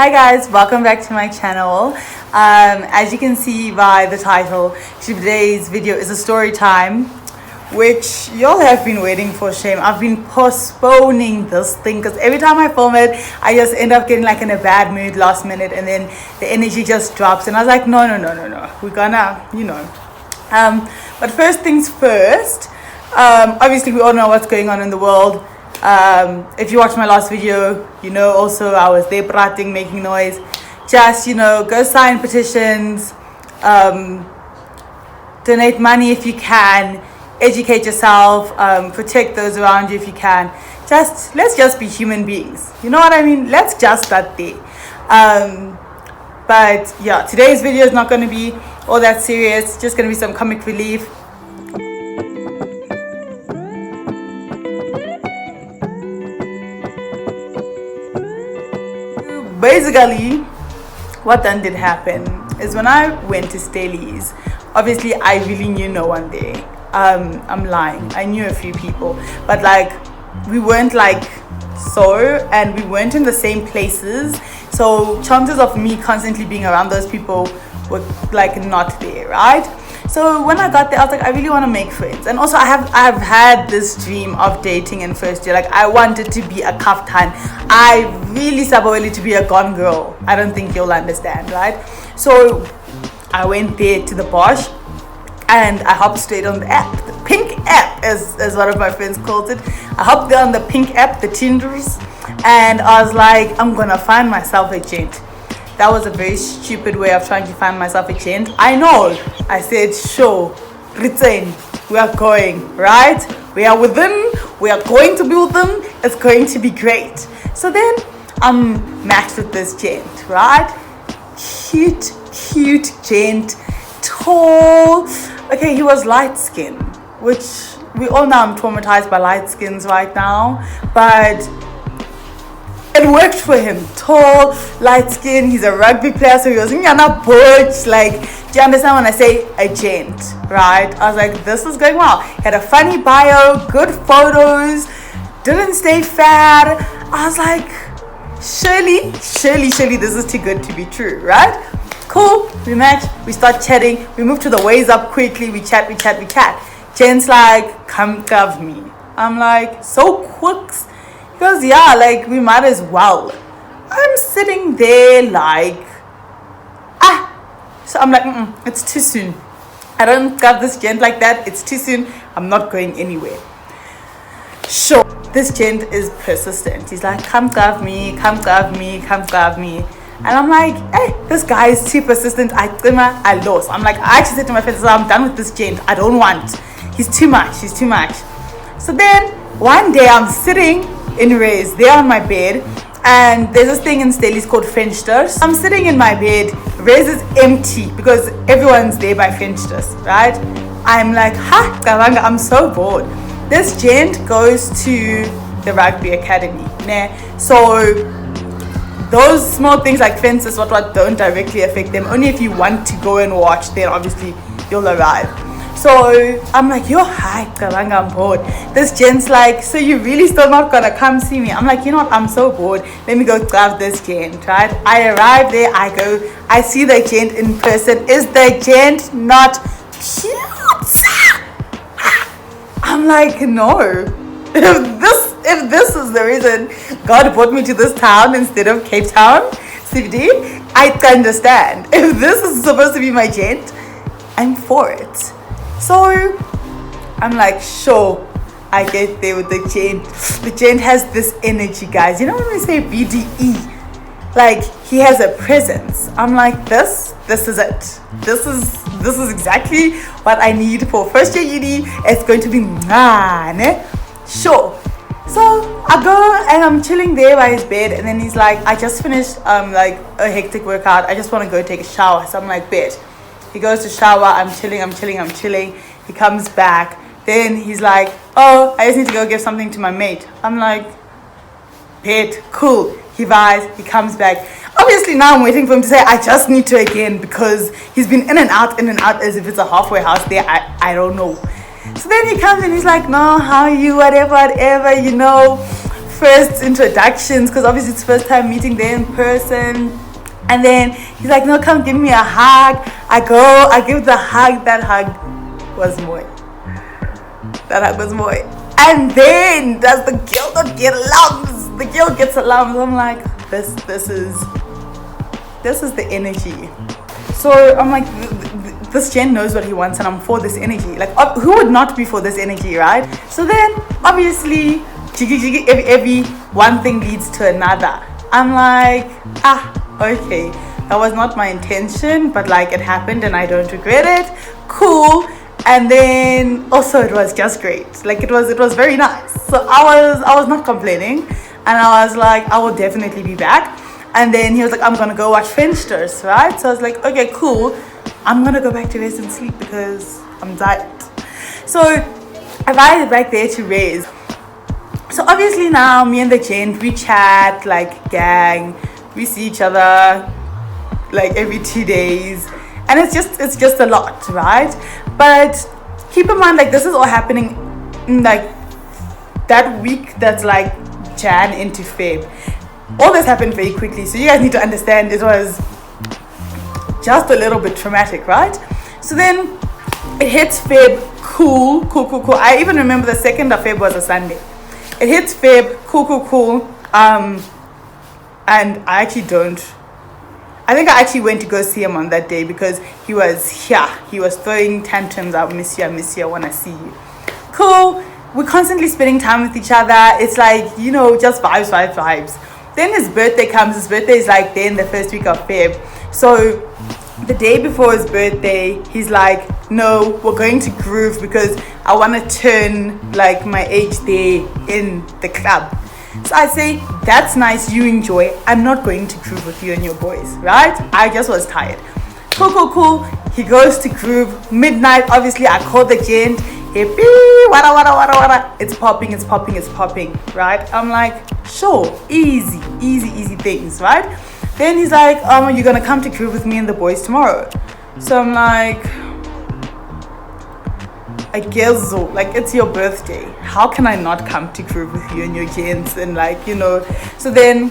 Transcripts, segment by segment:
Hi guys, welcome back to my channel. As you can see by the title, today's video is a story time, which y'all have been waiting for. Shame, I've been postponing this thing because every time I film it, I just end up getting like in a bad mood last minute, and then the energy just drops. And I was like, no, we're gonna, but first things first. Obviously, we all know what's going on in the world. If you watched my last video, you know also I was there prating, making noise. Just, go sign petitions, donate money if you can, educate yourself, protect those around you if you can. Let's just be human beings. You know what I mean? Let's just start there. But yeah, today's video is not going to be all that serious. It's just going to be some comic relief. Basically, what then did happen is when I went to Staley's, obviously I really knew no one there. I'm lying. I knew a few people, but like we weren't and we weren't in the same places. So chances of me constantly being around those people were like not there, right? So when I got there, I was like, I really want to make friends. And also I've had this dream of dating in first year. Like I wanted to be a kaftan. I really sabaweli to be a gone girl. I don't think you'll understand, right? So I went there to the Bosch and I hopped straight on the app. The pink app, as one of my friends calls it. I hopped there on the pink app, the Tinders. And I was like, I'm going to find myself a gent. That was a very stupid way of trying to find myself a gent. I know. I said, sure, retain. We are going, right? We are with them. We are going to be with them. It's going to be great. So then I'm matched with this gent, right? Cute gent. Tall. Okay, he was light skinned, which we all know I'm traumatized by light skins right now. But it worked for him. Tall, light skin. He's a rugby player, so he was in a butch. Like, do you understand when I say a gent, right? I was like, this is going well. He had a funny bio, good photos, didn't stay fat. I was like, surely, this is too good to be true, right? Cool. We match. We start chatting. We move to the ways up quickly. We chat. Gent's like, come love me. I'm like, so quick. Because yeah, like we might as well. I'm sitting there like, so I'm like, it's too soon. I don't got this gent like that. It's too soon. I'm not going anywhere. Sure, this gent is persistent. He's like, come grab me. And I'm like, hey, this guy is too persistent. I lost. I'm like, I actually said to my friends, I'm done with this gent. I don't want. He's too much. So then one day I'm sitting in Ray's there on my bed, and there's this thing in Staley's called Fensters. I'm sitting in my bed. Ray's is empty because everyone's there by Fensters, right? I'm like, Kavanga, I'm so bored. This gent goes to the rugby academy. So those small things like fences, what don't directly affect them. Only if you want to go and watch, then obviously you'll arrive. So I'm like, yo, hi, Kavanga, I'm bored. This gent's like, so you really still not gonna come see me? I'm like, you know what, I'm so bored. Let me go grab this gent, right? I arrive there, I see the gent in person. Is the gent not cute? I'm like, no. If this is the reason God brought me to this town instead of Cape Town, CBD, I understand. If this is supposed to be my gent, I'm for it. So I'm like, sure, I get there with the gent. The gent has this energy, guys. You know when we say BDE? Like, he has a presence. I'm like, this is it. This is exactly what I need for first year uni. It's going to be sure. So I go and I'm chilling there by his bed, and then he's like, I just finished like a hectic workout. I just want to go take a shower. So I'm like, bet. He goes to shower. I'm chilling. He comes back. Then he's like, oh, I just need to go give something to my mate. I'm like, bet, cool. He vibes. He comes back. Obviously now I'm waiting for him to say, I just need to again, because he's been in and out as if it's a halfway house there. I don't know. So then he comes and he's like, no, how are you, whatever, first introductions, because obviously it's first time meeting them in person. And then he's like, no, come give me a hug. I give the hug. That hug was more. And then does the girl not get alarms? The girl gets alarms. I'm like, this is the energy. So I'm like, this Jen knows what he wants, and I'm for this energy. Like, who would not be for this energy, right? So then obviously every one thing leads to another. I'm like, okay, that was not my intention, but like it happened and I don't regret it. Cool. And then also it was just great. Like it was very nice. So I was not complaining, and I was like, I will definitely be back. And then he was like, I'm gonna go watch Finsters, right? So I was like, okay, cool. I'm gonna go back to rest and sleep because I'm tired. So I arrived back there to rest. So obviously now me and the gent, we chat like gang. We see each other like every 2 days, and it's just a lot, right? But keep in mind, like, this is all happening in like that week that's like Jan into Feb. All this happened very quickly, so you guys need to understand it was just a little bit traumatic, right? So then it hits Feb, cool. I even remember the 2nd of Feb was a Sunday. It hits Feb, cool. And I think I actually went to go see him on that day because he was here. He was throwing tantrums. I miss you, I want to see you. Cool. We're constantly spending time with each other. It's like, just vibes. Then his birthday comes. His birthday is like then the first week of Feb. So the day before his birthday, he's like, no, we're going to Groove because I want to turn like my age there in the club. So I say, that's nice, you enjoy. I'm not going to Groove with you and your boys, right? I just was tired. Cool. He goes to Groove. Midnight, obviously, I call the gent. Wada. It's popping, right? I'm like, sure, easy things, right? Then he's like, you're going to come to Groove with me and the boys tomorrow. So I'm like, I guess so. Like, it's your birthday. How can I not come to Groove with you and your gents? And like, So then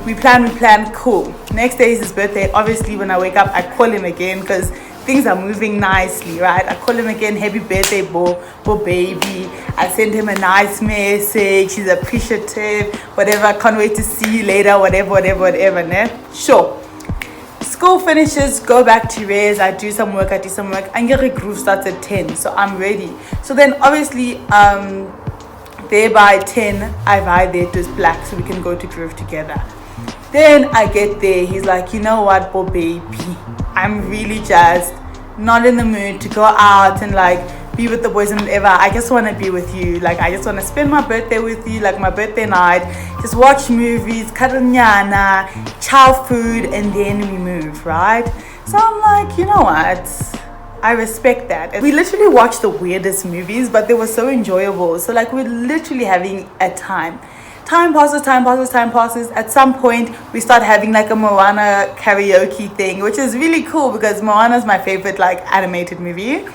we plan. Cool. Next day is his birthday. Obviously, when I wake up, I call him again because things are moving nicely, right? I call him again. Happy birthday, Bo baby. I send him a nice message. He's appreciative. Whatever. Can't wait to see you later. Whatever. Ne? Sure. School finishes, go back to res, I do some work, and get Groove starts at 10, so I'm ready. So then obviously there by 10 I ride there to Black so we can go to Groove together. Then I get there, he's like, you know what, Bo baby, I'm really just not in the mood to go out and like be with the boys and whatever. I just want to be with you. Like, I just want to spend my birthday with you, like my birthday night, just watch movies, karanyana, chow food, and then we move, right? So I'm like, you know what, I respect that. And we literally watched the weirdest movies, but they were so enjoyable. So like, we're literally having a time passes. At some point we start having like a Moana karaoke thing, which is really cool because Moana is my favorite like animated movie.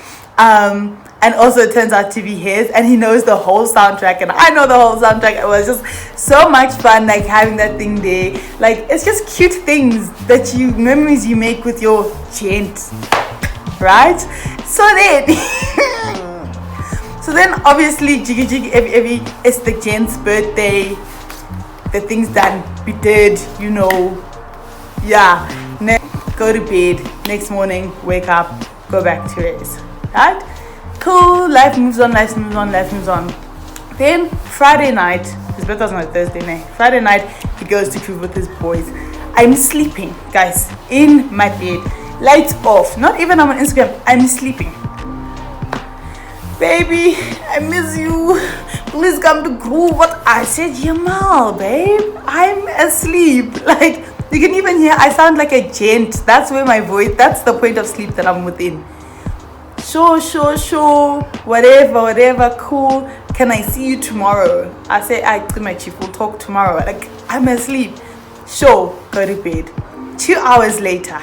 And also it turns out to be his, and he knows the whole soundtrack and I know the whole soundtrack. It was just so much fun, like having that thing there. Like, it's just cute things memories you make with your gent, right? So then obviously jiggy every it's the gent's birthday, the things that we did, go to bed, next morning wake up, go back to race, right? Cool, life moves on. Then Friday night, his birthday was on a Thursday night. Friday night, he goes to Groove with his boys. I'm sleeping, guys, in my bed, lights off, not even on Instagram. I'm sleeping. Baby, I miss you. Please come to Groove. What I said, Jamal, babe, I'm asleep. Like, you can even hear I sound like a gent. That's where my voice. That's the point of sleep that I'm within. Sure, whatever, cool. Can I see you tomorrow? I say, my chief, we'll talk tomorrow. Like, I'm asleep. Sure, go to bed. 2 hours later,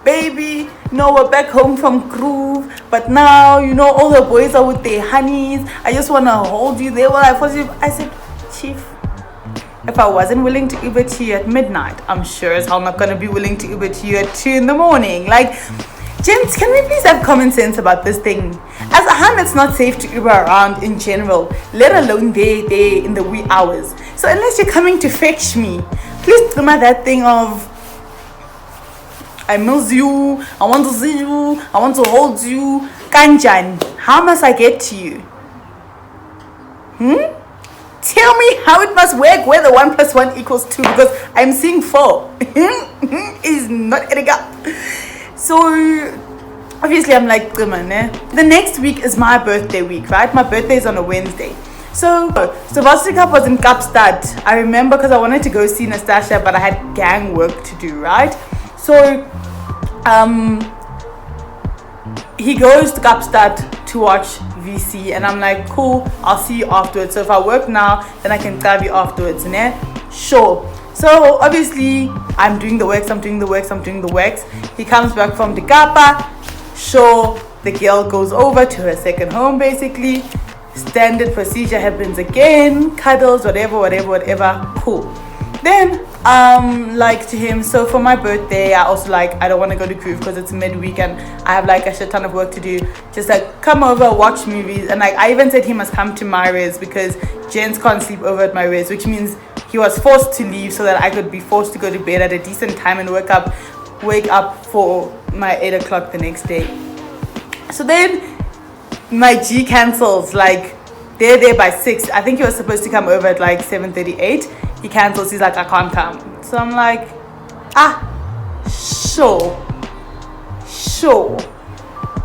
baby, we're back home from Groove, but now, all the boys are with their honeys. I just want to hold you there while I fall asleep. I said, chief, If I wasn't willing to Uber to you at midnight, I'm sure as hell not going to be willing to Uber to you at 2 in the morning. Like, gents, can we please have common sense about this thing? As a hand, it's not safe to Uber around in general, let alone there in the wee hours. So unless you're coming to fetch me, please do that thing of, I miss you, I want to see you, I want to hold you. Kanjan, how must I get to you? Tell me how it must work where the 1 + 1 = 2, because I'm seeing 4. Is not adding up. So obviously I'm like, come on, the next week is my birthday week, right? My birthday is on a Wednesday. So Varsity Cup was in Kapstad. I remember because I wanted to go see Nastasia, but I had gang work to do, right? So he goes to Kapstad to watch VC, and I'm like, cool, I'll see you afterwards. So if I work now, then I can grab you afterwards, sure. So obviously I'm doing the works, I'm doing the works. He comes back from the Kapa. Sure, the girl goes over to her second home, basically. Standard procedure happens again, cuddles, whatever, cool. Then like to him, so for my birthday I also like, I don't want to go to Groove because it's midweek and I have like a shit ton of work to do. Just like come over, watch movies, and like I even said he must come to my res because gents can't sleep over at my res, which means he was forced to leave so that I could be forced to go to bed at a decent time and wake up for my 8 o'clock the next day. So then my G cancels, like they're there by 6. I think he was supposed to come over at like 7:38. He cancels, he's like, I can't come. So I'm like, sure.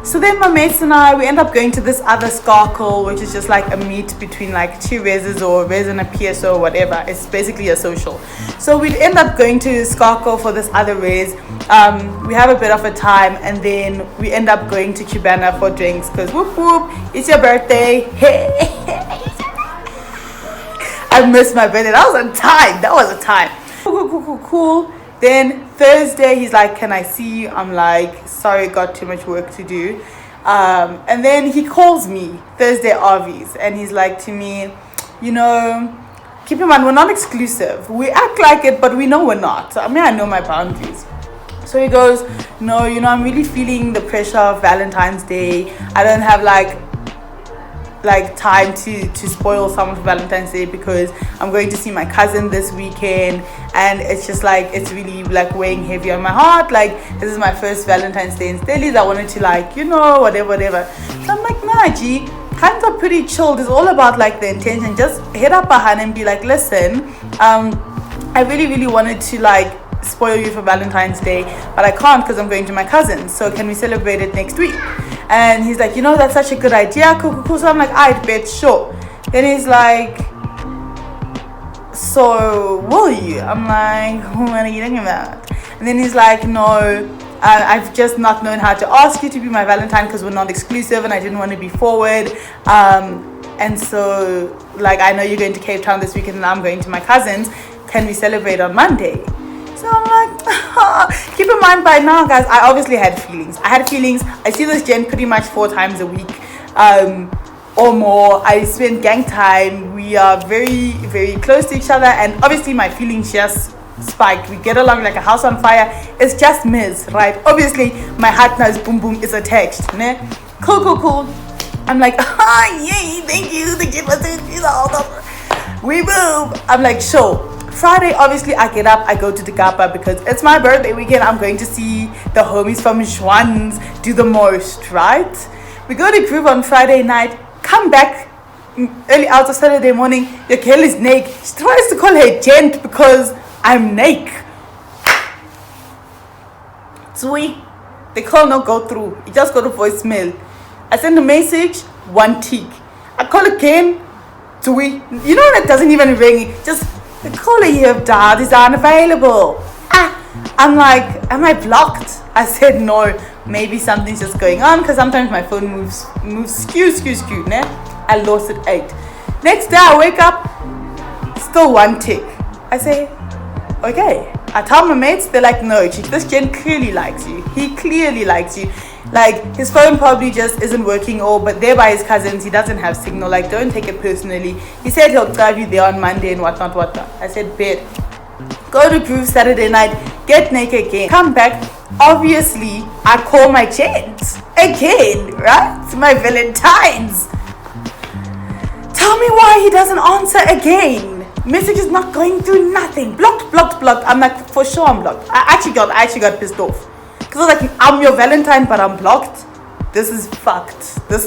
So then my mates and I, we end up going to this other Skarkle, which is just like a meet between like 2 reses or a res and a PSO or whatever. It's basically a social. So we'd end up going to Skarkle for this other res. We have a bit of a time, and then we end up going to Cubana for drinks because whoop whoop, it's your birthday. Hey. I missed my birthday. That was a time. Cool. Then Thursday, he's like, can I see you? I'm like, sorry, got too much work to do. And then he calls me Thursday, Arvies, and he's like to me, keep in mind, we're not exclusive. We act like it, but we know we're not. So, I know my boundaries. So he goes, no, I'm really feeling the pressure of Valentine's Day. I don't have like time to spoil someone for Valentine's Day because I'm going to see my cousin this weekend, and it's just like, it's really like weighing heavy on my heart. Like, this is my first Valentine's Day in Stellies. I wanted to like, whatever. So I'm like, nah, G, hands are pretty chilled. It's all about like the intention. Just hit up a hand and be like, listen, I really wanted to like spoil you for Valentine's Day, but I can't because I'm going to my cousin. So can we celebrate it next week? And he's like, that's such a good idea. Cool. So I'm like, I'd bet, sure. Then he's like, so will you? I'm like, what are you talking about? And then he's like, no, I've just not known how to ask you to be my Valentine because we're not exclusive and I didn't want to be forward. And so like, I know you're going to Cape Town this weekend and I'm going to my cousin's. Can we celebrate on Monday? So I'm like, keep in mind by now, guys, I obviously had feelings. I see this gent pretty much 4 times a week or more. I spend gang time. We are very, very close to each other. And obviously my feelings just spiked. We get along like a house on fire. It's just Ms., right? Obviously my heart knows boom boom is attached. Ne? Cool. I'm like, yay, thank you. The kid was doing we move. I'm like, sure. Friday, obviously, I get up, I go to the Kapa because it's my birthday weekend. I'm going to see the homies from Schwanz do the most, right? We go to Groove on Friday night, come back early out of Saturday morning. The girl is naked. She tries to call her gent because I'm naked. Zui, the call not go through. It just got a voicemail. I send a message, 1 tick. I call again, Zui. That doesn't even ring. Just the caller you have dialed is unavailable. I'm like, am I blocked? I said no. Maybe something's just going on because sometimes my phone moves skew, ne? I lost it 8. Next day I wake up, still 1 tick. I say, okay. I tell my mates, they're like, no, chick, this gent clearly likes you. He clearly likes you. Like, his phone probably just isn't working, or but there by his cousins, he doesn't have signal. Like, don't take it personally. He said he'll drive you there on Monday and whatnot. I said, bet. Go to Groove Saturday night, get naked again, come back. Obviously, I call my chance again, right? It's my Valentine's. Tell me why he doesn't answer again. Message is not going through, nothing. Blocked. I'm like, for sure I'm blocked. I actually got pissed off. Because I was like, I'm your Valentine, but I'm blocked. This is fucked. This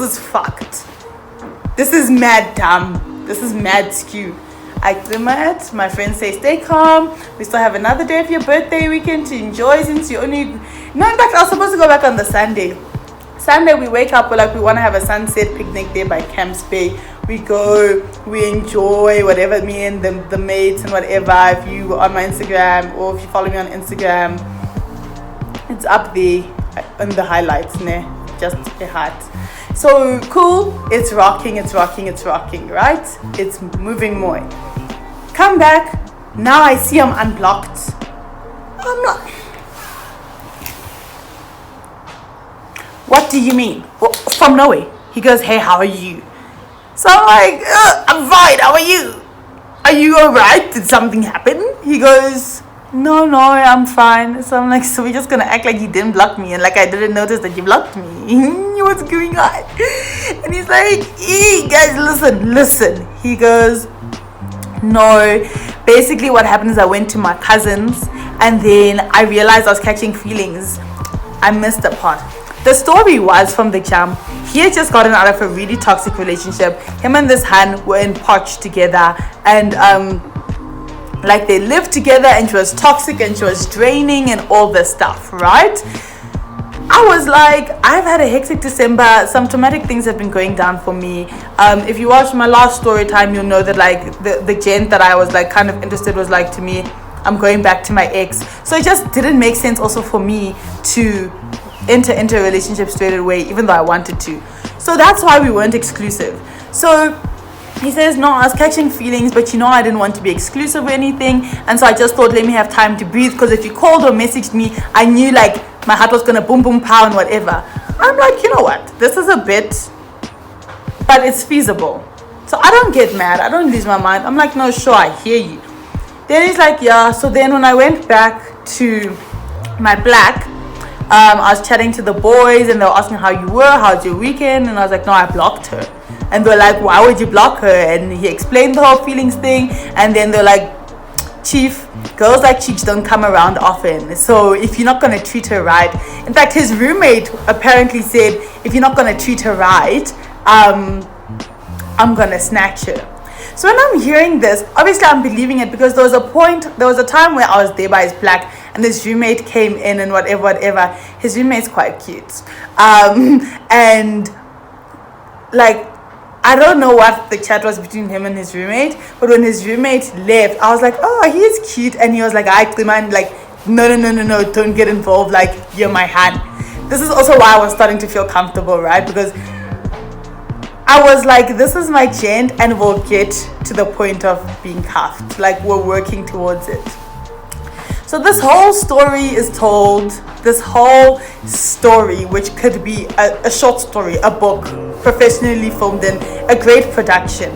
is mad dumb. This is mad skew. I it. My friends say, stay calm. We still have another day of your birthday weekend to enjoy, since you only... No, in fact, I was supposed to go back on the Sunday. Sunday, we wake up, we're like, we want to have a sunset picnic there by Camps Bay. We go, we enjoy whatever, me and the mates and whatever. If you on my Instagram, or if you follow me on Instagram, it's up there in the highlights, ne? Just a heart. So cool, it's rocking, right? It's moving more. Come back, now I see I'm unblocked. I'm not. What do you mean? Well, from nowhere. He goes, hey, how are you? So I'm like, I'm fine, how are you? Are you alright? Did something happen? He goes, no, I'm fine. So I'm like, so we're just gonna act like you didn't block me and like I didn't notice that you blocked me. What's going on? And he's like, guys, listen. He goes, no. Basically what happened is I went to my cousin's and then I realized I was catching feelings. I missed a part. The story was from the jump. He had just gotten out of a really toxic relationship. Him and this Han were in Poch together, and like they lived together, and she was toxic and she was draining and all this stuff, right? I was like, I've had a hectic December. Some traumatic things have been going down for me. If you watched my last story time, you'll know that like the gent that I was like kind of interested was like, to me, I'm going back to my ex. So it just didn't make sense also for me to enter into a relationship straight away, even though I wanted to. So that's why we weren't exclusive. So he says, no, I was catching feelings, but I didn't want to be exclusive or anything. And so I just thought, let me have time to breathe, because if you called or messaged me, I knew like my heart was gonna boom boom pow and whatever. I'm like, you know what, this is a bit, but it's feasible. So I don't get mad, I don't lose my mind. I'm like, no, sure, I hear you. Then he's like, yeah. So then when I went back to my black, I was chatting to the boys and they were asking how you were, how's your weekend, and I was like, no, I blocked her. And they're like, why would you block her? And he explained the whole feelings thing, and then they're like, Chief, girls like Cheeks don't come around often, so if you're not going to treat her right. In fact, his roommate apparently said, if you're not going to treat her right, I'm going to snatch her. So when I'm hearing this, obviously I'm believing it, because there was a time where I was there by his black, and this roommate came in and whatever. His roommate's quite cute. And like, I don't know what the chat was between him and his roommate, but when his roommate left, I was like, oh, he's cute. And he was like, I man, like, no, don't get involved, like, you're my hand. This is also why I was starting to feel comfortable, right? Because I was like, this is my gent, and we'll get to the point of being cuffed. Like, we're working towards it. So this whole story is told, which could be a short story, a book, professionally filmed in a great production.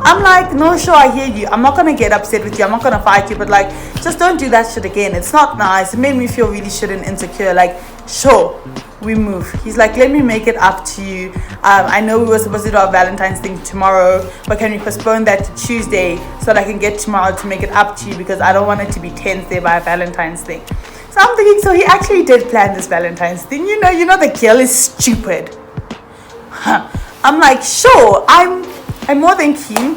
I'm like, no, sure, I hear you. I'm not going to get upset with you. I'm not going to fight you. But like, just don't do that shit again. It's not nice. It made me feel really shit and insecure. Like, sure, we move. He's like, let me make it up to you. I know we were supposed to do our Valentine's thing tomorrow, but can we postpone that to Tuesday so that I can get tomorrow to make it up to you, because I don't want it to be tense there by a Valentine's thing. So I'm thinking, so he actually did plan this Valentine's thing. You know the girl is stupid. I'm like, sure, I'm more than keen.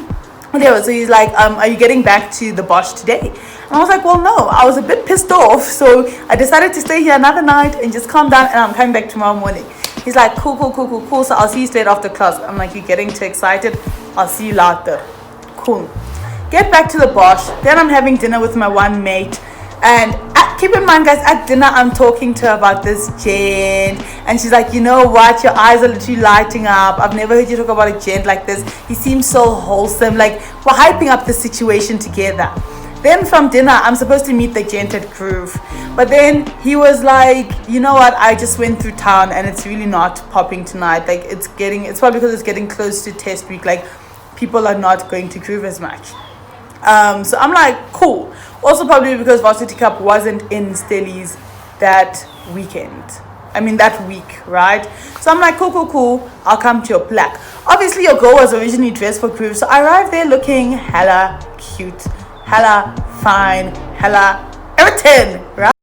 Whatever. So he's like, are you getting back to the Bosch today? And I was like, well, no, I was a bit pissed off, so I decided to stay here another night and just calm down, and I'm coming back tomorrow morning. He's like, cool, so I'll see you straight after class. I'm like, you're getting too excited, I'll see you later. Cool. Get back to the Bosch. Then I'm having dinner with my one mate, and keep in mind, guys, at dinner I'm talking to her about this gent, and she's like, you know what, your eyes are literally lighting up. I've never heard you talk about a gent like this. He seems so wholesome. Like, we're hyping up the situation together. Then from dinner, I'm supposed to meet the gent at Groove. But then he was like, you know what, I just went through town and it's really not popping tonight. Like it's probably because it's getting close to test week. Like people are not going to Groove as much. So I'm like, cool. Also probably because Varsity Cup wasn't in Stellies that weekend. I mean that week, right? So I'm like, cool. I'll come to your plaque. Obviously your girl was originally dressed for Groove. So I arrived there looking hella cute, hella fine, hella everything, right?